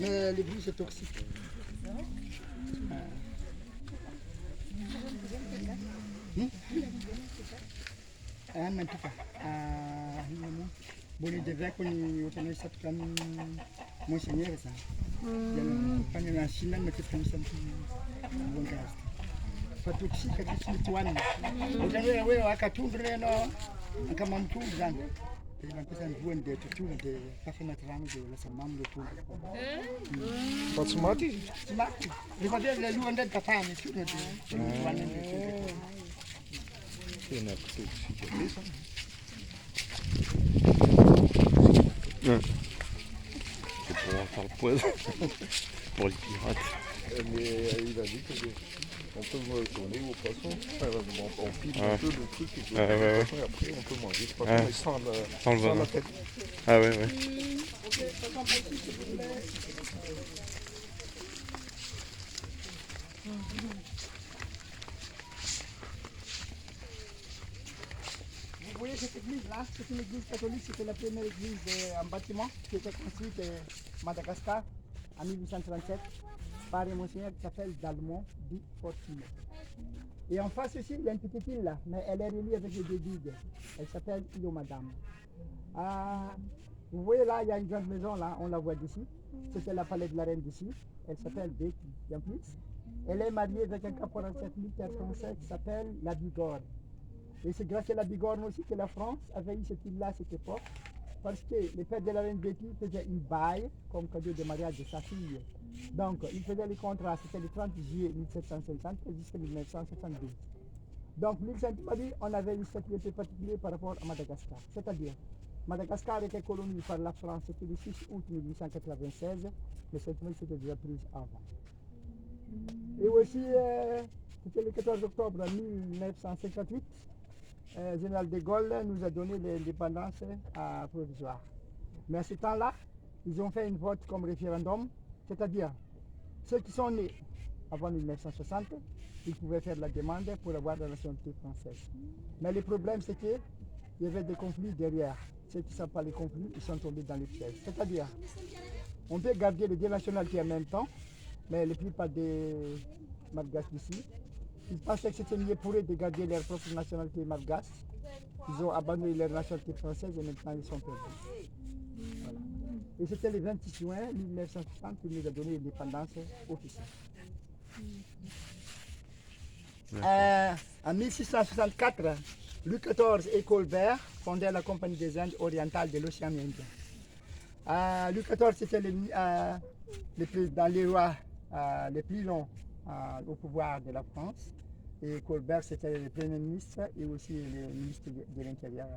Mais le bruit, c'est toxique. Mantuka. Boleh jaga kuni utama satu kami monseigneur sa. Yang panjang asinan macam kami sampai bongkas. Patuksi kaki tuan. Udah wewe akatundu no kama mtundu zangu. Pesa nguo ndio tutundu de kafanya taramu de la samamu tutundu. Wat smati? Smati. Ripade le luanda tapani tutundu de. Tuan ndio. Une petite cicatrice. C'est pour faire le poison. Pour les pirates. Mais il a dit qu'on peut tourner au poisson. On pique un peu le truc et puis après on peut manger. C'est pas comme sans le venin. la tête. Ah ouais, ouais. Vous voyez cette église-là, c'est une église catholique, c'était la première église en bâtiment qui était construite à Madagascar en 1837 par un monseigneur qui s'appelle Dalmont di Fortino. Et en face aussi, il y a une petite île là, mais elle est reliée avec des digues. Elle s'appelle Île Madame. Vous voyez là, il y a une grande maison là, on la voit d'ici. C'était la palais de la reine d'ici. Elle s'appelle Betty. Et en plus, elle est mariée avec un caporal militaire français qui s'appelle la Bigorre. Et c'est grâce à la Bigorne aussi que la France avait eu cette île-là à cette époque, parce que le père de la reine Betty faisait une baille comme cadeau de mariage de sa fille. Donc, il faisait les contrats, c'était le 30 juillet 1750 jusqu'à 1972. Donc, l'île Sainte-Marie, on avait une statut particulier par rapport à Madagascar. C'est-à-dire, Madagascar était colonie par la France, c'était le 6 août 1896, mais Sainte-Marie s'était déjà prise avant. Et aussi, c'était le 14 octobre 1958, général de Gaulle nous a donné l'indépendance provisoire. Mais à ce temps-là, ils ont fait une vote comme référendum, c'est-à-dire ceux qui sont nés avant 1960, ils pouvaient faire la demande pour avoir la nationalité française. Mais le problème, c'est qu'il y avait des conflits derrière. Ceux qui ne savent pas les conflits, ils sont tombés dans les pièges. C'est-à-dire, on peut garder les deux nationalités en même temps, mais la plupart des Malgaches d'ici, ils pensaient que c'était mieux pour eux de garder leur propre nationalité malgache. Ils ont abandonné leur nationalité française et maintenant ils sont perdus. Voilà. Et c'était le 26 juin 1960 qu'il nous a donné l'indépendance officielle. En 1664, Louis XIV et Colbert fondèrent la Compagnie des Indes orientales de l'océan Indien. Louis XIV c'était le président, les rois les plus longs au pouvoir de la France. Et Colbert, c'était le Premier ministre et aussi le ministre de l'Intérieur.